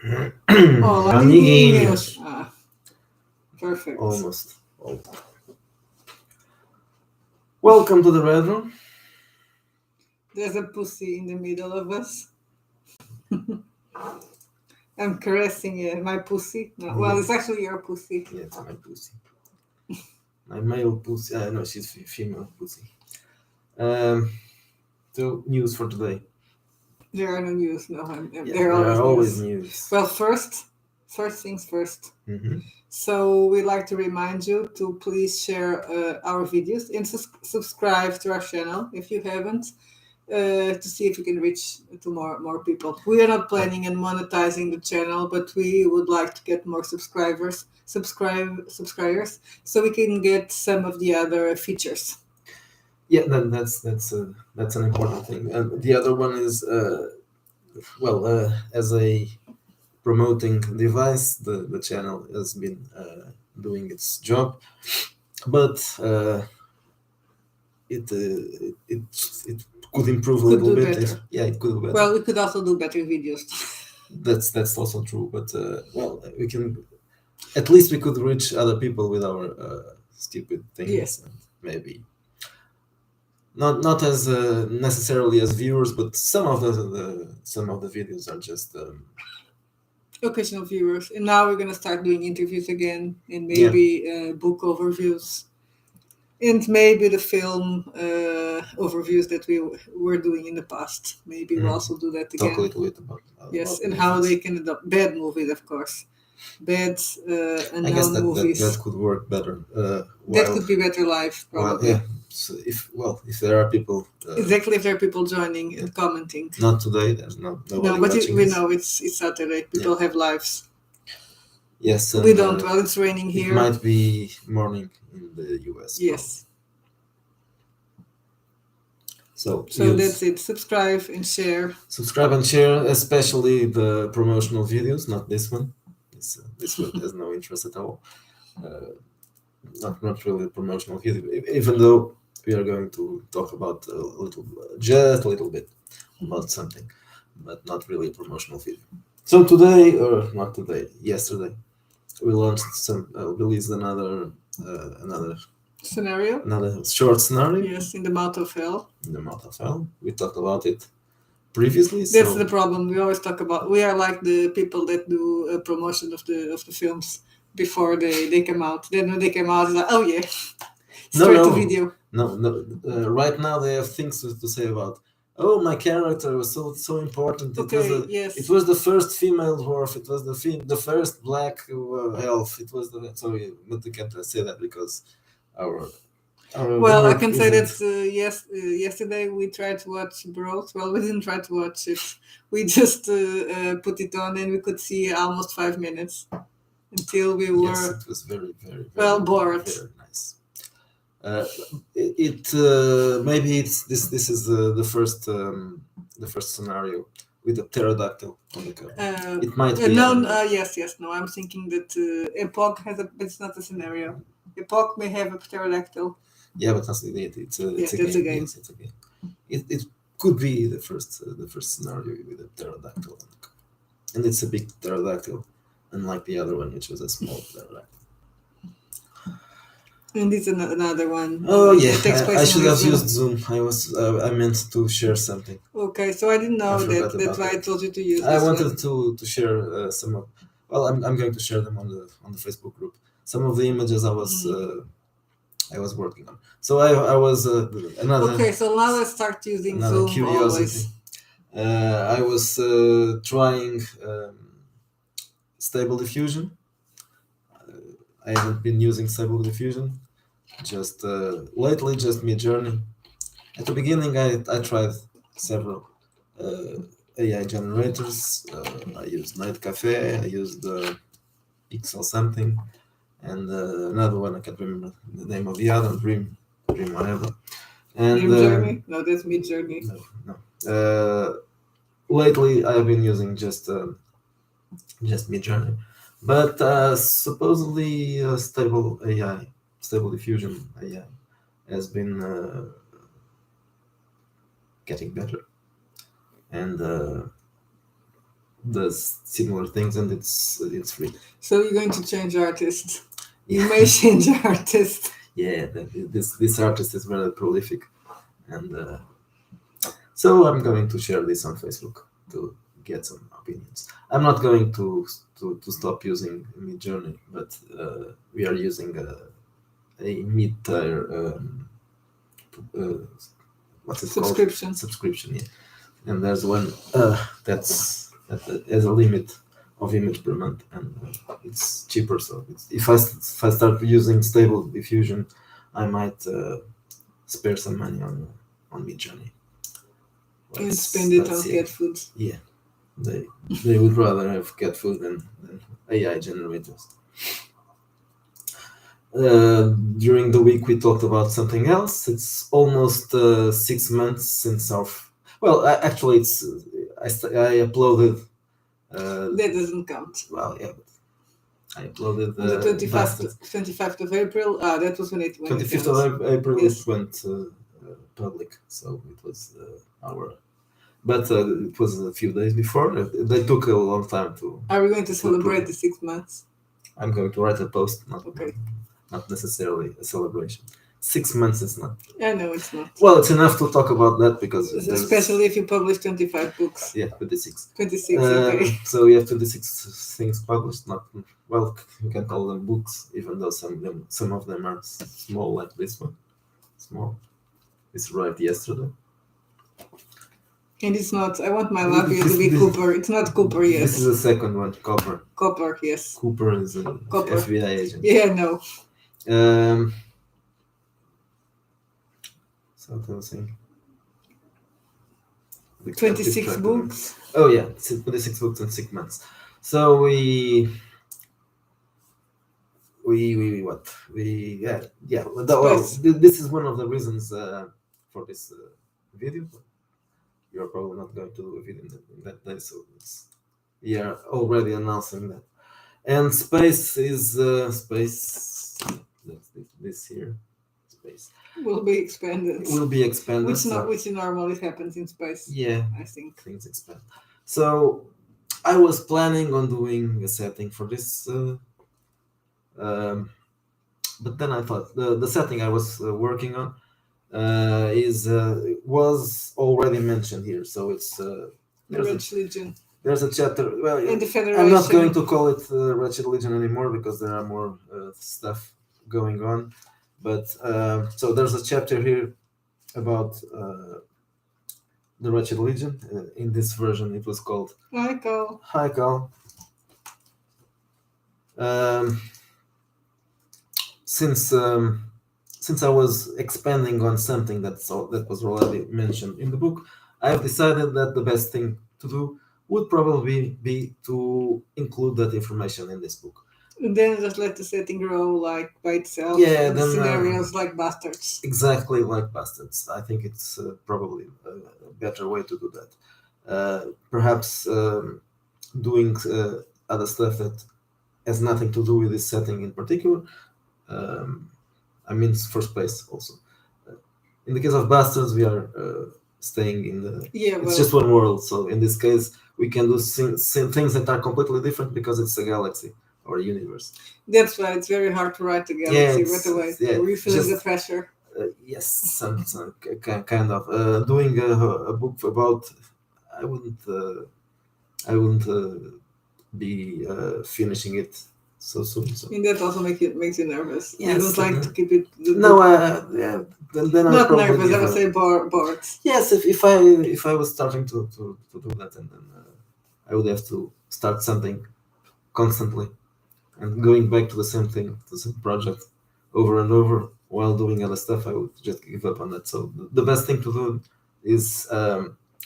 Olá, Amiguinhos. amiguinhos! Perfect. Almost. Welcome to the Red Room. There's a pussy in the middle of us. I'm caressing my pussy. No, well, it's actually your pussy. Yeah, it's my pussy. My male pussy. No, she's female pussy. So, news for today. There are no news. No, Yeah, there are always news. news. Well, first things first. Mm-hmm. So we'd like to remind you to please share our videos and subscribe to our channel if you haven't. To see if we can reach to more people. We are not planning on monetizing the channel, but we would like to get more subscribers, so we can get some of the other features. Yeah, that's an important thing. And the other one is, as a promoting device, the channel has been doing its job, but it could improve a little bit. It could do better. Well, we could also do better videos. That's also true, but we can. At least we could reach other people with our stupid things. Yes. And maybe not as necessarily as viewers, but some of the videos are just occasional viewers. And now we're gonna start doing interviews again, and maybe book overviews. And maybe the film overviews that we were doing in the past. Maybe we'll also do that again. Talk a little bit about yes, and how they can adopt bad movies, of course. Bad unknown I guess movies. that could work better. That could be better live, probably. So if there are people. Exactly, if there are people joining and commenting. Not today. There's nobody. No, but we know it's Saturday. People have lives. Yes, we don't. Well, it's raining here. It might be morning in the US. Yes. Probably. So that's it. Subscribe and share. Subscribe and share, especially the promotional videos. Not this one. This one has no interest at all. Not really a promotional video, even though we are going to talk about just a little bit about something, but not really a promotional video. So today, or not today, yesterday, we released another scenario. Another short scenario. Yes, in the Mouth of Hell. In the Mouth of Hell. We talked about it previously. That's the problem. We always talk about. We are like the people that do a promotion of the films before they come out. Then when they come out, it's like, oh yeah, straight to video. No. Right now they have things to say about. Oh, my character was so important. It was the first female dwarf. It was the first black elf. It was sorry, but we can't say that because our well, I can say that yesterday we tried to watch Bros. Well, we didn't try to watch it. We just put it on and we could see almost 5 minutes until we were. Yes, it was very, very, very well bored. Very nice. Maybe this is the first scenario with a pterodactyl on the cover. It might be. Yes. No, I'm thinking that Epoch has it's not a scenario. Epoch may have a pterodactyl. Yeah, but that's it. It's a game. Yes, it's a game. It could be the first scenario with a pterodactyl, and it's a big pterodactyl, unlike the other one, which was a small pterodactyl. And it's another one. Oh yeah, I should have used Zoom. I meant to share something. Okay, so I didn't know that. That's why I told you to use. I wanted to share some of. Well, I'm going to share them on the Facebook group. Some of the images I was working on. So I was another. Okay, so now let's start using Zoom. Curiosity. I was trying Stable Diffusion. I haven't been using Stable Diffusion. Just lately, just Midjourney. At the beginning, I tried several AI generators. I used Night Cafe. I used Pixel something. And another one, I can't remember the name of the other, Dream whatever. And Midjourney? No, that's Midjourney. No. Lately, I've been using just Midjourney, but supposedly Stable Diffusion AI has been getting better, and does similar things, and it's free. So you're going to change artist. You may change artist. Yeah, this artist is very prolific, and so I'm going to share this on Facebook to get some opinions. I'm not going to stop using Midjourney, but we are using a mid-tier what's it Subscription. called? Subscription, yeah. And there's one that's has a limit of image per month, and it's cheaper. So if I start using Stable Diffusion, I might spare some money on Midjourney. And spend it on cat food. Yeah, they would rather have cat food than AI generators. During the week we talked about something else. It's almost 6 months since our actually it's I uploaded That doesn't count. well, yeah, but I uploaded On the 25th of April. That was when it went. 25th of April. Yes. It went public, so it was our. But it was a few days before. They took a long time to. Are we going to celebrate the 6 months? I'm going to write a post. Okay. Not necessarily a celebration. 6 months is not. Yeah, no, it's not. Well, it's enough to talk about that because especially if you publish 25 books. Yeah, 26. 26. Okay. So we have 26 things published. Not well, you can call them books, even though some of them are small, like this one. Small. This arrived yesterday. And it's not. I want my Lapia to be Cooper. It's not Cooper. Yes. This is the second one, Copper. Copper. Yes. Cooper is a FBI agent. Yeah. No. So what I was saying. 26 books. Oh yeah, 26 books in 6 months. So we this is one of the reasons for this video. You're probably not going to do a video in that day, so we are already announcing that. And space is space. This here, space will be expanded. Which normally happens in space. Yeah, I think things expand. So I was planning on doing a setting for this, but then I thought the setting I was working on was already mentioned here. So it's the Wretched Legion. There's a chapter. Well, in the Federation. I'm not going to call it Wretched Legion anymore because there are more stuff going on. But so there's a chapter here about the Wretched Legion. In this version, it was called Hi, Carl. Hi, Carl. Since I was expanding on something that was already mentioned in the book, I have decided that the best thing to do would probably be to include that information in this book. And then just let the setting grow like by itself. Yeah, then scenarios like Bastards. Exactly like Bastards. I think it's probably a better way to do that. Perhaps doing other stuff that has nothing to do with this setting in particular. I mean, for space also. In the case of Bastards, we are staying in the. It's just one world. So in this case, we can do things that are completely different because it's a galaxy or a universe. That's why it's very hard to write a galaxy right away. Yeah, we're feeling the pressure. Yes, some kind of doing a book about. I wouldn't be finishing it so soon. So. And that also makes you nervous. Yes, I don't like to keep it. Yeah. Then not nervous. I would say bored. Yes, if I was starting to do that, and then I would have to start something constantly, and going back to the same thing, the same project, over and over while doing other stuff, I would just give up on that. So the best thing to do is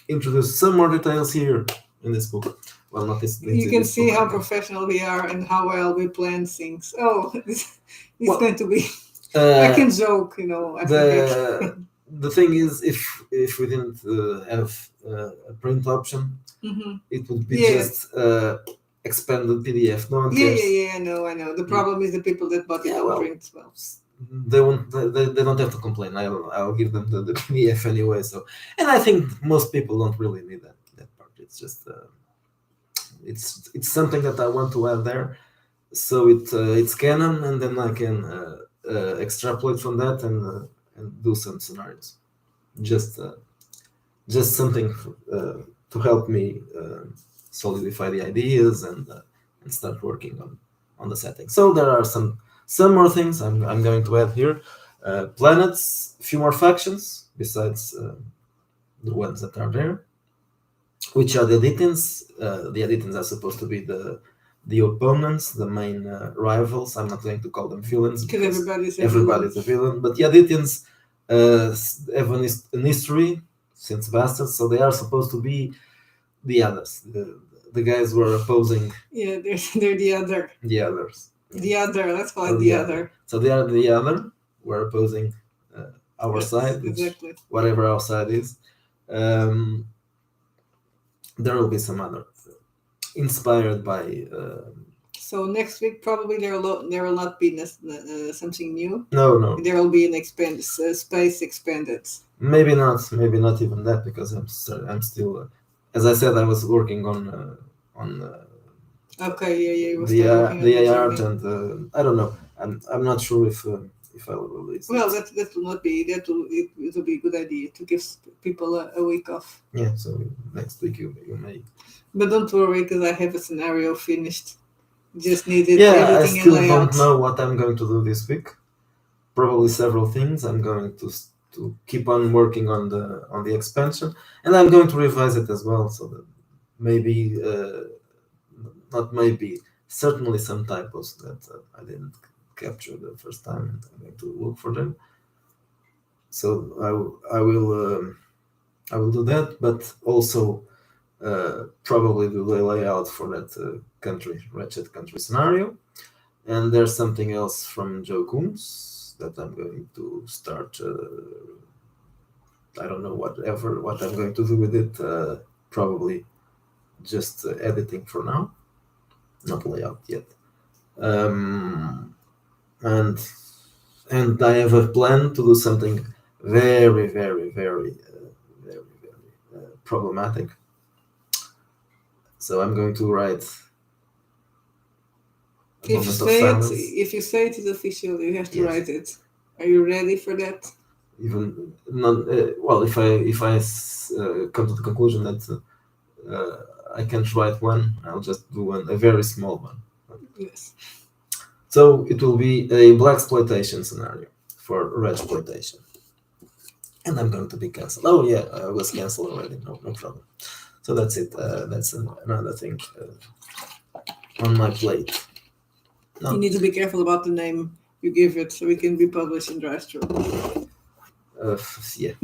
introduce some more details here in this book. Well, not this. You can see how professional we are and how well we plan things. Oh, it's going to be. I can joke, The thing is, if we didn't have a print option, it would be just expanded PDF. No one cares. Yeah. I know. The problem is the people that bought it for print. Well, they won't. They don't have to complain. I'll give them the PDF anyway. So, and I think most people don't really need that part. It's just it's something that I want to add there. So it's canon, and then I can extrapolate from that and do some scenarios. Just just something to help me solidify the ideas and start working on the setting. So there are some more things I'm going to add here. Planets, few more factions besides the ones that are there, which are the Aditans. The Aditans are supposed to be the opponents, the main rivals. I'm not going to call them villains Because because everybody's everybody's a villain. But the Aditans have an history since Bastards, so they are supposed to be the others, the guys who are opposing Yeah, they're the other. the others. The other, let's call Or it the other. So they are the other. We're opposing our Yes, side, which, exactly. whatever our side is. There will be some other inspired by. So next week probably there will not be something new. No. There will be an space expanded. Maybe not even that, because I'm still, as I said, I was working on Okay, yeah, you were the still working on the the art, journey. and I don't know. I'm not sure if I will release. Well, it. that will not be. It will be a good idea to give people a week off. Yeah. So next week you may. But don't worry, because I have a scenario finished. Just needed Yeah, I editing and still layout. don't know what I'm going to do this week. Probably several things. I'm going to keep on working on the expansion, and I'm going to revise it as well, so that maybe not maybe certainly some typos that I didn't capture the first time, and I'm going to look for them. So I will do that, but also probably do the layout for that wretched country scenario. And there's something else from Joe Coombs that I'm going to start. I don't know what I'm going to do with it. Probably just editing for now, not layout yet. And I have a plan to do something very, very, very, very, very problematic. So I'm going to write. If you say it is official, you have to Yes. write it. Are you ready for that? Even not well, if I come to the conclusion that I can't write one, I'll just do a very small one. Yes. So it will be a blaxploitation scenario for regploitation, and I'm going to be cancelled. Oh yeah, I was cancelled already. No problem. So that's it. That's another thing on my plate. No. You need to be careful about the name you give it, so it can be published in Drystro. Yeah,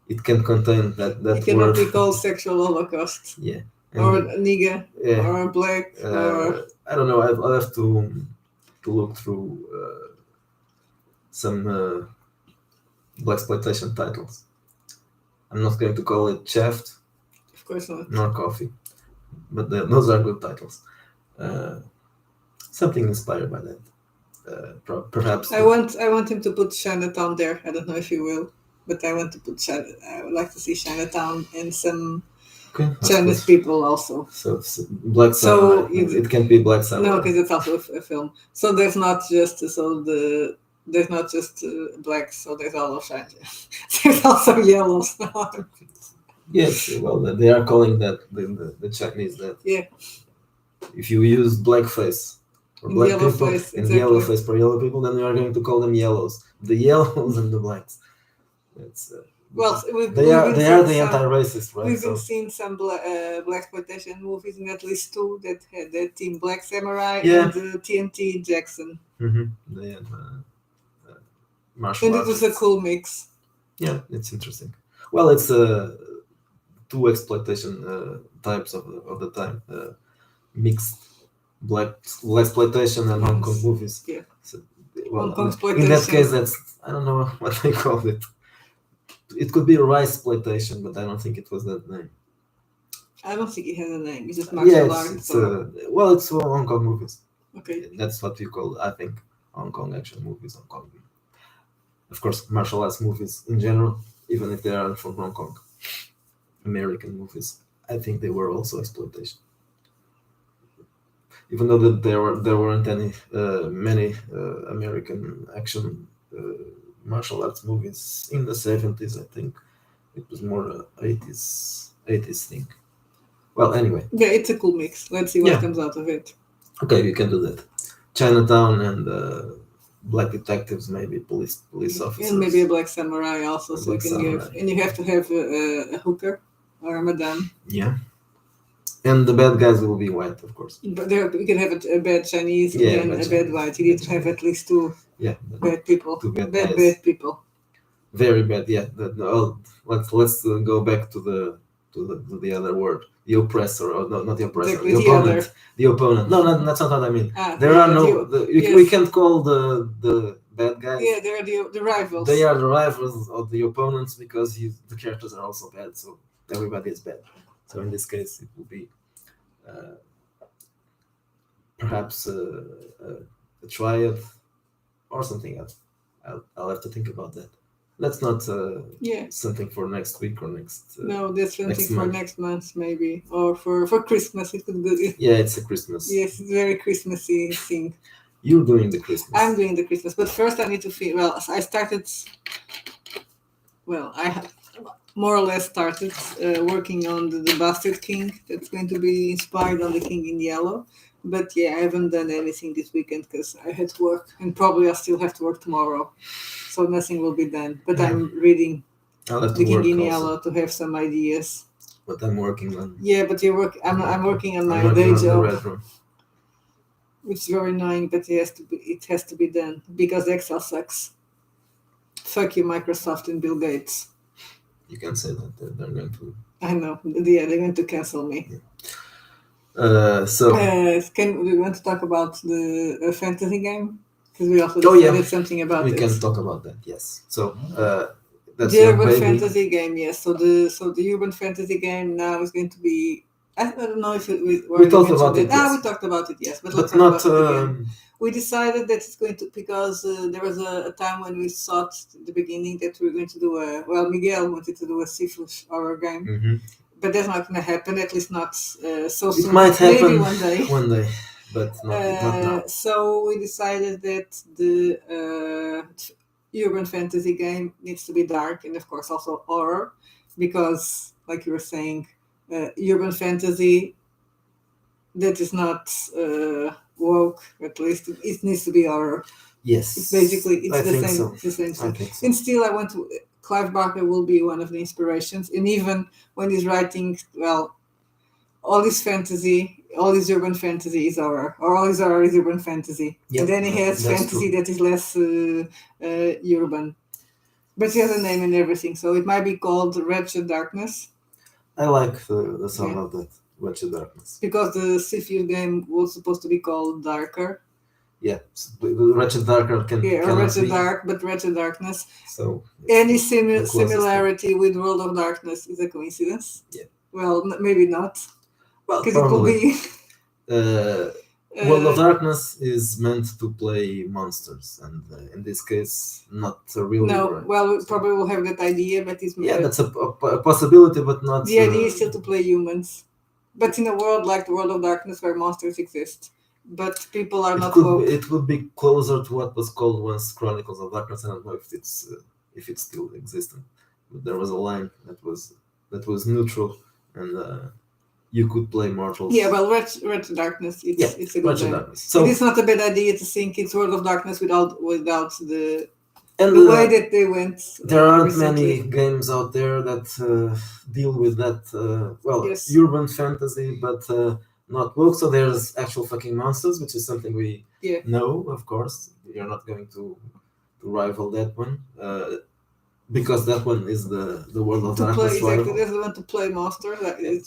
it can contain that It cannot word. be called sexual holocaust. Yeah. Or nigger. Yeah. Or black. Or I don't know. I'll have to look through some blaxploitation titles. I'm not going to call it Shaft. Of course not. Nor Coffee, but those are good titles. Something inspired by that. Perhaps. I want him to put Chinatown there. I don't know if he will, but I want to put I would like to see Chinatown and some Chinese people also. So Black Samurai. It can't be Black Samurai. No, because it's also a film. So there's not just blacks. So there's also there's also yellows. Yes, well, they are calling that the Chinese that. Yeah. If you use blackface for black people and yellow face for yellow people, then you are going to call them yellows. The yellows and the blacks. That's. Well, they are the anti-racist, right? We've been seeing some blaxploitation movies, and at least two that had the Team Black Samurai and TNT Jackson. Mm-hmm. They had martial arts. And it was a cool mix. Yeah, it's interesting. Well, it's two exploitation types of the time. Mixed blaxploitation and Hong Kong movies. Yeah. So, well, Hong Kong in exploitation. that case, I don't know what they called it. It could be rice exploitation, but I don't think it was that name. I don't think it has a name. It's just martial arts. It's Hong Kong movies. Okay. That's what we call, I think, Hong Kong action movies. Hong Kong. Of course, martial arts movies in general, even if they aren't from Hong Kong. American movies, I think they were also exploitation. even though that there weren't any many American action martial arts movies in the 70s. I think it was more 80s thing. Well, anyway, Yeah, it's a cool mix. Let's see what Yeah. comes out of it. okay, we can do that. Chinatown and black detectives, maybe police officers. And maybe a black samurai also, A so you black can give. samurai. And you have to have a hooker or a madame. Yeah. And the bad guys will be white, of course. But there, you can have a bad Chinese Yeah, and bad a bad Chinese, white. You need bad to have Chinese. at least two Yeah. bad people. Two bad Bad guys. people. Very bad. Yeah. Let's go back to the other word, the oppressor, or not the oppressor, Exactly, the the opponent. other. The opponent. No, that's not what I mean. Ah, There yeah, are no. yes. We can't call the bad guys. Yeah, they're the rivals. They are the rivals of the opponents because the characters are also bad. So everybody is bad. So in this case, it will be perhaps a triad or something else. I'll have to think about that. That's not Yeah. something for next week or next. No, that's something next for month. next month maybe, or for Christmas. It could be. Yeah, it's a Christmas. Yes, it's very Christmassy thing. You're doing the Christmas. I'm doing the Christmas, but first I need to feel. Well, I started. Well, I have more or less started working on the Bastard King. That's going to be inspired on the King in Yellow. But yeah, I haven't done anything this weekend because I had to work, and probably I still have to work tomorrow, so nothing will be done. But Yeah. I'm reading I'll have the to King work in also, Yellow to have some ideas. but I'm working on. Yeah, but you work. I'm working on my I'm working day on the job, Red Room. which is very annoying, but it has to be done because Excel sucks. Fuck you, Microsoft and Bill Gates. You can say that they're going to. I know. Yeah, they're going to cancel me. So We want to talk about the fantasy game? Because we also Oh, yeah. decided something about we it. can talk about that. Yes. So that's The your urban baby. fantasy game, yes. So the urban fantasy game now is going to be. I don't know if we talked mentioned about it, yes. we talked about it, yes. But But let's talk not. about it again. We decided that it's going to, because there was a time when we thought at the beginning that we were going to do Miguel wanted to do a syphilis horror game, Mhm. but that's not going to happen, at least not so It soon. might happen Maybe one day. one day, but not now. So we decided that the urban fantasy game needs to be dark and of course also horror, because like you were saying, urban fantasy that is not woke, at least it needs to be horror. Yes. It's basically I the think same. so. It's the same I thing. think so. And still, I want to. Clive Barker will be one of the inspirations, and even when he's writing, well, all his fantasy, all his urban fantasy is horror, or all his horror is urban fantasy. Yeah, And then he has that's fantasy that is less urban, but he has a name and everything, so it might be called Wretched Darkness, I like the sound of that. Wretched Darkness. because the Cepheus game was supposed to be called Darker. Yeah. The Wretched Darker can Yeah, or cannot Wretched be. Dark, but Wretched Darkness. So Any the closest thing. similarity with World of Darkness is a coincidence. Yeah. Well, maybe not, Well, because it will probably. be. World of Darkness is meant to play monsters, and in this case, not really. No, right. well, we probably will have that idea, but it's Yeah, that's a possibility, but not. the idea is still to play humans, but in a world like the World of Darkness where monsters exist, but people are not woke. It would be closer to what was called once Chronicles of Darkness. I don't know if it's still existent. But there was a line that was neutral, and you could play mortals. Yeah, well, Wretched Darkness, it's a good Wretched name. Darkness. So It is not a bad idea to think it's World of Darkness without the and way that they went. there aren't recently. many games out there that deal with that. Yes. Urban fantasy, but not woke. So there's actual fucking monsters, which is something we Yeah. know, of course. You're not going to rival that one, because that one is the World of To play Darkness exactly, rival. there's the one to play monster.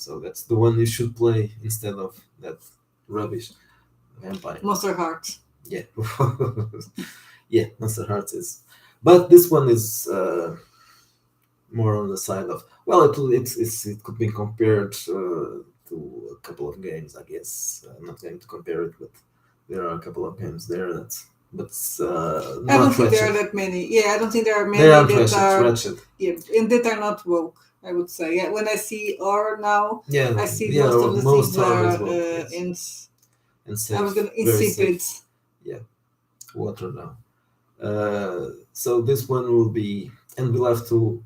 So that's the one you should play instead of that rubbish vampire. Monster Hearts. Yeah, yeah, Monster Hearts is, but this one is more on the side of, well, it could be compared to a couple of games, I guess. I'm not going to compare it, but there are a couple of games there that's, but I don't not think there are Wretched. that many. Yeah, I don't think there are many They aren't that Wretched. and that are not woke. I would say. Yeah, when I see horror now, Yeah, I see yeah, most of the most things horror are is woke, yes. and I was safe, gonna very safe, insipid. watered down. So this one will be, and we'll have to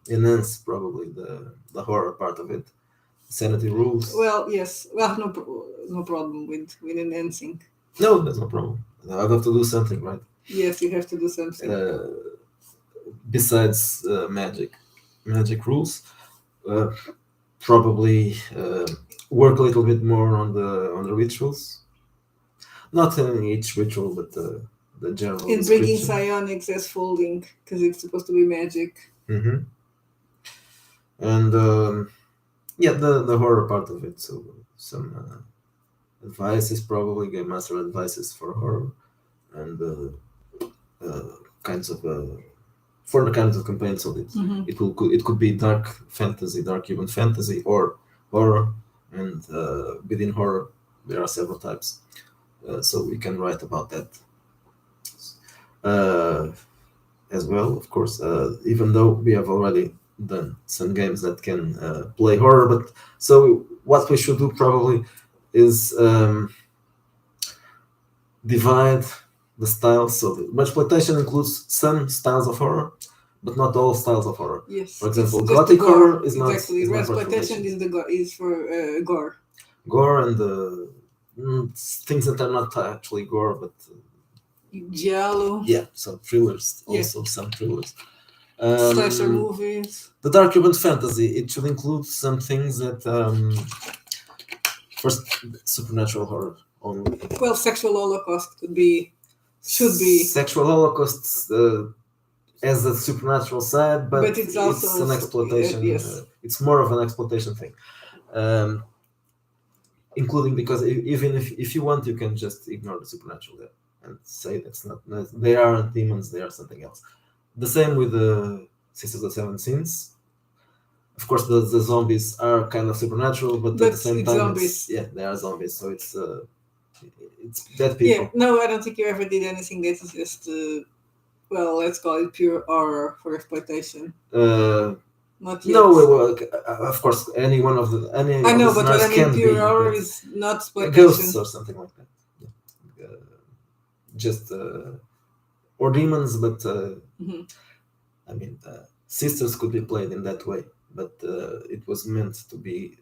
enhance probably the horror part of it, sanity rules. Well, yes. Well, no problem with enhancing. No, that's no problem. I have to do something, right? Yes, you have to do something. Besides magic rules, probably work a little bit more on the rituals. Not in each ritual, but the general And bringing description. psionics as folding because it's supposed to be magic. Mm-hmm. And the horror part of it. So some advices, probably game master advices for horror, and kinds of for the kinds of campaigns of it. Mhm. It could be dark fantasy, dark human fantasy, or horror, and within horror there are several types. So we can write about that as well, of course. Even though we have already done some games that can play horror, but so what we should do probably is divide the styles. So the exploitation includes some styles of horror, but not all styles of horror. Yes. For example, it's just gothic the gore. horror is not Exactly. is not Exploitation exploitation. is for gore. Gore and things that are not actually gore, but Giallo. yeah, some thrillers, Yeah. also some thrillers. Slasher movies. The dark urban fantasy, it should include some things that first supernatural horror only. Well, sexual holocaust should be. Sexual holocausts as a supernatural side, but it's also an exploitation. yes. It's more of an exploitation thing, including because even if you want, you can just ignore the supernatural there and say that's not. They aren't demons; they are something else. The same with the Sisters of the Seven Sins. Of course, the zombies are kind of supernatural, but at the same time, zombies. They are zombies. So it's dead people. Yeah, no, I don't think you ever did anything that is just, well, let's call it pure horror for exploitation. Not yet. No, of course, any one of the any. I know, of the but what I scenarios mean, can pure be, horror is not exploitation. ghosts or something like that. Yeah. Just or demons, but Mhm. I mean, sisters could be played in that way, but it was meant to be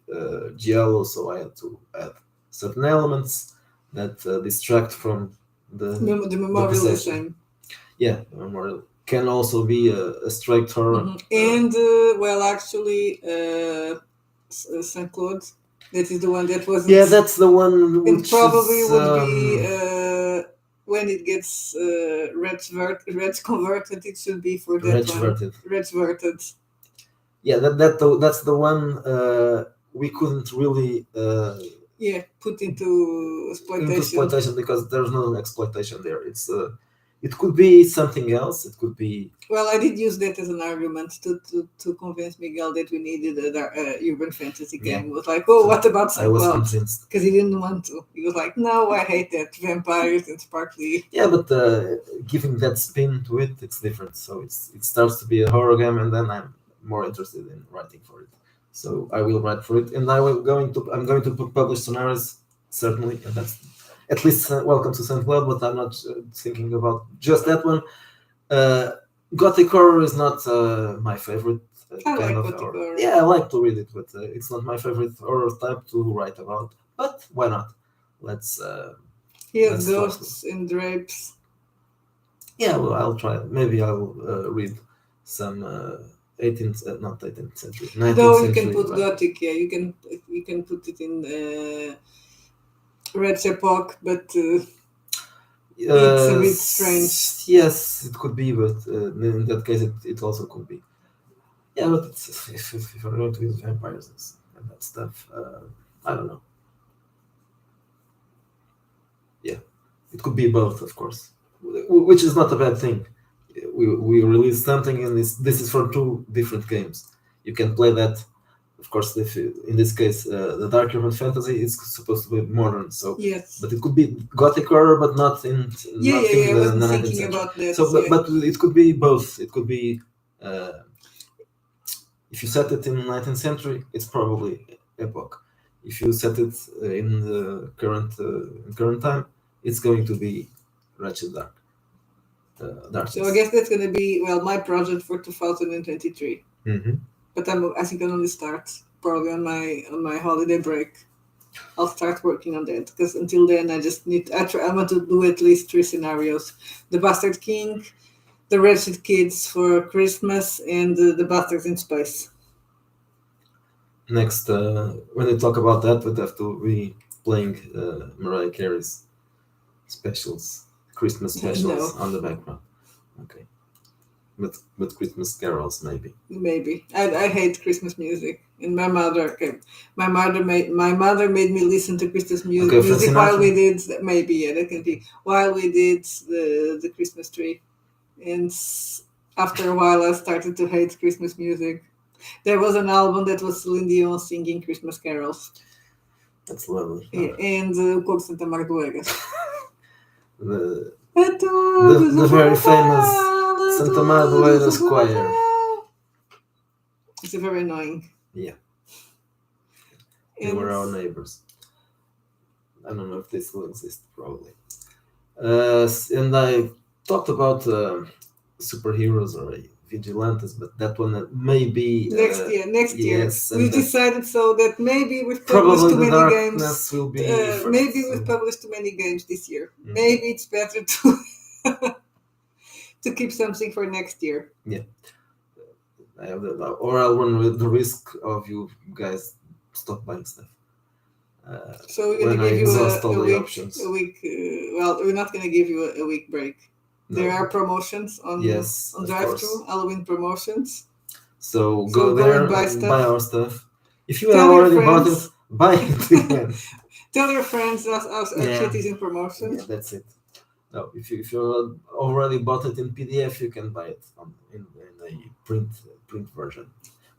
giallo, so I had to add certain elements that distract from the memorial is the possession. same. Yeah, the memorial can also be a straight horror. And well, actually, Saint Claude, that is the one that was. Yeah, that's the one. Which it probably is, would be when it gets red converted. It should be for that one. Redverted. Yeah, that's the one we couldn't really. Put into exploitation. Because there's no exploitation there. It's it could be something else. It could be. Well, I did use that as an argument to convince Miguel that we needed a urban fantasy game. It was like, oh, what about Saint Claude? I was convinced because he didn't want to. He was like, no, I hate that vampires and sparkly. Yeah, but giving that spin to it, it's different. So it starts to be a horror game, and then I'm more interested in writing for it. So I will write for it, and I'm going to publish scenarios certainly, and that's at least Welcome to Saint Claude. But I'm not thinking about just that one. Gothic horror is not my favorite kind of horror. Yeah, I like to read it, but it's not my favorite horror type to write about. But why not? Let's. Let's ghosts and drapes. Yeah, well, I'll try. Maybe I'll read some. 18th, not 18th century. 19th Though you century, can put Gothic, yeah, you can put it in Red Epoch, but it's a bit strange. Yes, it could be, but in that case, it also could be. Yeah, but if you're going to use vampires and that stuff, I don't know. Yeah, it could be both, of course, which is not a bad thing. We released something, and this is for two different games. You can play that, of course. If in this case, the dark urban fantasy is supposed to be modern, so yes. But it could be Gothic horror, but not in I wasn't thinking about that. So, but it could be both. It could be if you set it in the 19th century, it's probably Epoch. if you set it in the current time, it's going to be Wretched Darkness. So I guess that's going to be, well, my project for 2023. Mhm. But I think I'll only start probably on my holiday break. I'll start working on that because until then I just need. I want to do at least 3 scenarios: the Bastard King, the Wretched Kids for Christmas, and the Bastards in Space. Next, when we talk about that, we'd have to be playing Mariah Carey's specials, Christmas specials No. on the background. Okay, but Christmas carols maybe. Maybe I hate Christmas music, and my mother made me listen to Christmas music, Okay, Frank music while we Sinatra? did maybe yeah that can be while we did the Christmas tree, and after a while I started to hate Christmas music. There was an album that was Celine Dion singing Christmas carols, That's lovely. and o Coro de Santa Marta. The The very famous Santa Madueira Square. It's very annoying. Yeah. They were our neighbors. I don't know if they still exist, probably. And I talked about superheroes or vigilantes, but that one may be next year. yes, We've and decided so that maybe we've published probably too the many darkness games. will be Maybe we've published too many games this year. Mhm. Maybe it's better to to keep something for next year. I have or I'll run with the risk of you guys stop buying stuff. So we're when going to I give you exhaust all a the week. options. A week. Well, we're not going to give you a week break. No. There are promotions on Yes, on of Drive course. Thru, Halloween promotions. So So go go there and buy and stuff. buy our stuff. If you Tell have your already bought it, friends. buy it again. Tell your friends our Yeah. shit is in promotion. Yeah, that's it. No, if you already bought it in PDF, you can buy it in a print version,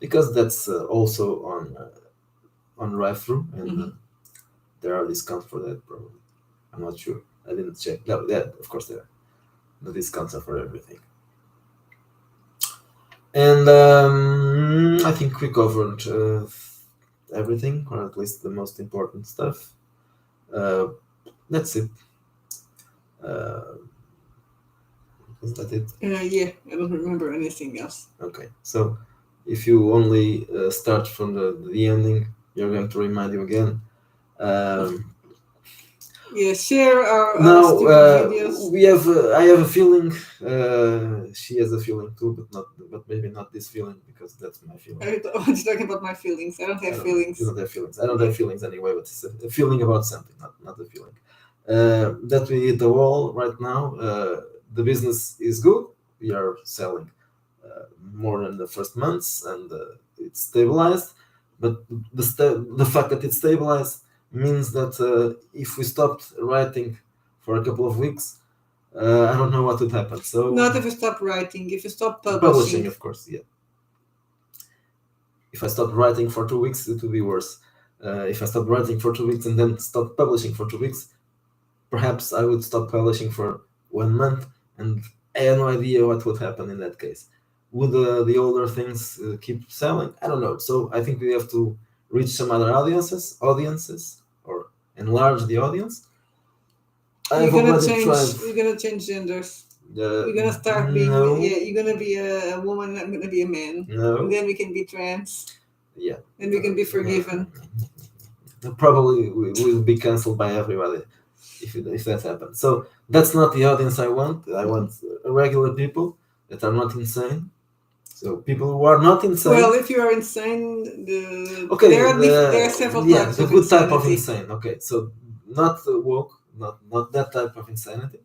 because that's also on Drive-Thru, and Mhm. there are discounts for that. Probably, I'm not sure. I didn't check. No, yeah, of course there are. The discounts are for everything. And I think we covered everything, or at least the most important stuff. That's it. Is that it? Yeah, I don't remember anything else. Okay, so if you only start from the ending, you're going to remind you again. Yeah, share our Now stupid videos. we have. I have a feeling. She has a feeling too, but maybe not this feeling, because that's my feeling. I want to talk about my feelings. I don't have feelings. You don't have feelings. I don't have feelings anyway, but it's a feeling about something, not a feeling. That we hit the wall right now. The business is good. We are selling more in the first months, and it's stabilized. But the fact that it's stabilized means that if we stopped writing for a couple of weeks, I don't know what would happen. So Not if you stop writing. If you stop publishing, of course, yeah. If I stopped writing for 2 weeks, it would be worse. If I stopped writing for 2 weeks and then stopped publishing for 2 weeks, perhaps I would stop publishing for 1 month, and I have no idea what would happen in that case. Would the older things keep selling? I don't know. So I think we have to reach some other audiences, or enlarge the audience. You're gonna change genders. You're gonna start being. No. Yeah, you're gonna be a woman. I'm gonna be a man. No. And then we can be trans. Yeah. And we can be forgiven. Probably we will be cancelled by everybody if that happens. So that's not the audience I want. I want regular people that are not insane. So people who are not insane. Well, if you are insane, there are several types. The good type of insane. Okay, so not woke, not that type of insanity.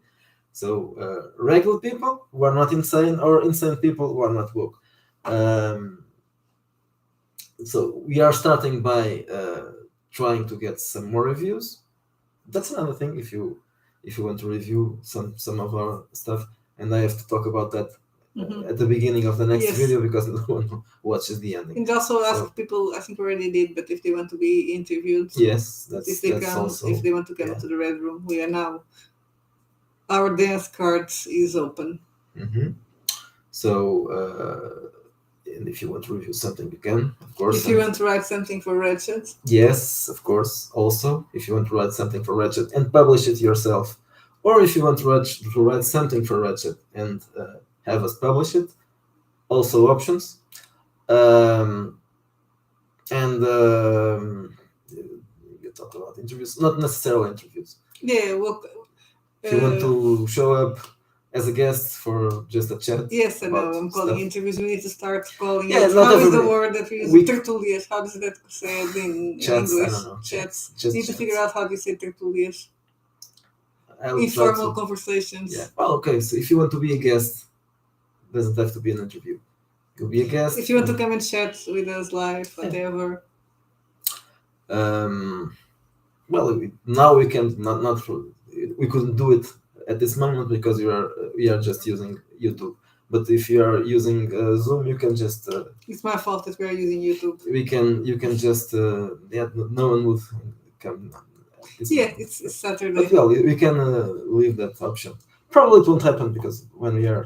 So regular people who are not insane, or insane people who are not woke. So we are starting by trying to get some more reviews. That's another thing. If you want to review some of our stuff, and I have to talk about that at the beginning of the next video, because no one watches the ending. And also ask people. I think already did, but if they want to be interviewed, yes, if they want to come to the Red Room, we are now. Our dance card is open. Mm-hmm. So And if you want to review something, you can, of course. If you want to write something for Ratchet, yes, of course. Also, if you want to write something for Ratchet and publish it yourself, or if you want to write something for Ratchet and have us publish it, also options. And you talk about interviews, not necessarily interviews. yeah, well, If you want to show up as a guest for just a chat. yes, I know. about I'm calling stuff. interviews. We need to start calling Yeah, it. not How is the everybody- word that we use? we- Tertulias. How does that say it in Chats, I English? don't know. Chats. Just Need to chats. figure out how do you say tertulias. I will try Informal to- conversations. Yeah. Well, okay. So if you want to be a guest, doesn't have to be an interview. You'll be a guest. If you want to come and chat with us live, whatever. Well, now we can not we couldn't do it at this moment because we are just using YouTube. But if you are using Zoom, you can just It's my fault that we are using YouTube. you can just no one would come. at this Yeah, moment. it's Saturday. But well, we can leave that option. Probably it won't happen because when we are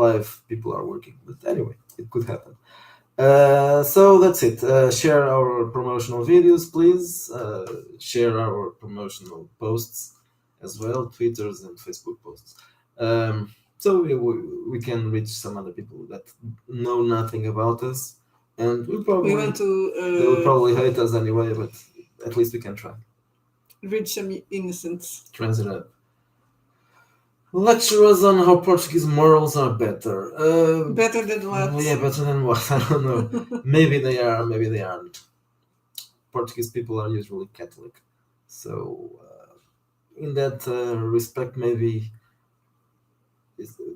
live, people are working. But anyway, it could happen. So that's it. Share our promotional videos, please. Share our promotional posts as well, Twitters and Facebook posts. So we can reach some other people that know nothing about us, and We they want will to probably hate us anyway. But at least we can try. reach some innocence. Trans it up. Lecture us on how Portuguese morals are better. Better than what? Yeah, better than what? I don't know. Maybe they are, maybe they aren't. Portuguese people are usually Catholic. So, in that respect, maybe,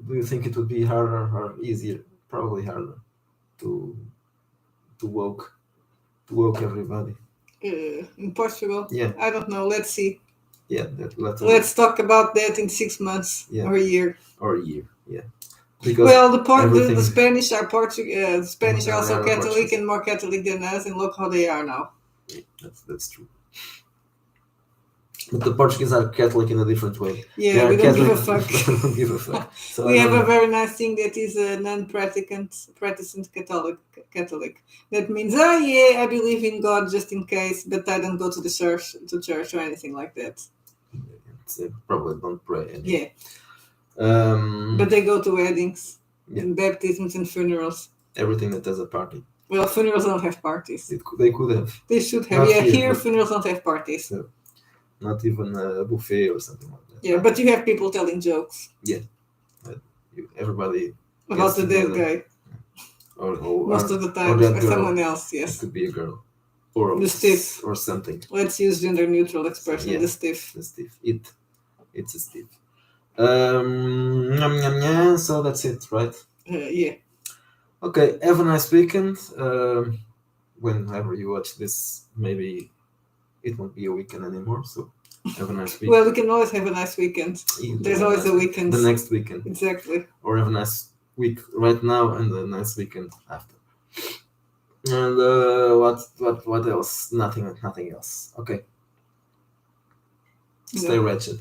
do you think it would be harder or easier? Probably harder to woke everybody. In Portugal? Yeah. I don't know. Let's see. Yeah, Let's talk about that in 6 months Yeah. or a year. or a year. Yeah, because Well, the everything- Spanish are Portuguese. The Spanish Yeah, are also they are Catholic Portuguese. and more Catholic than us, and look how they are now. that's true. But the Portuguese are Catholic in a different way. They Yeah, are we don't give a Catholic- fuck. they don't give a fuck. So We I have don't a know. very nice thing that is a non-Protestant Catholic. That means, yeah, I believe in God just in case, but I don't go to the church or anything like that. They probably don't pray. Anyway. Yeah, but they go to weddings, Yeah. and baptisms, and funerals. Everything that has a party. Well, funerals don't have parties. They could have. They should have. Not Yeah, here, here but- funerals don't have parties. Not even a buffet or something like that. Yeah, but you have people telling jokes Everybody about the dead together. guy. or Most of the time, that or girl. someone else. It Yes. could be a girl or The stiff. or something. Let's use gender-neutral expression. Yeah. The stiff. The stiff. It's a stiff. So that's it, right? Yeah. Okay. Have a nice weekend. Whenever you watch this, maybe it won't be a weekend anymore. So have a nice weekend. Well, we can always have a nice weekend. There's always a weekend. The next weekend, Exactly. or have a nice week right now and a nice weekend after. And what else? Nothing else. Okay. Stay No. wretched.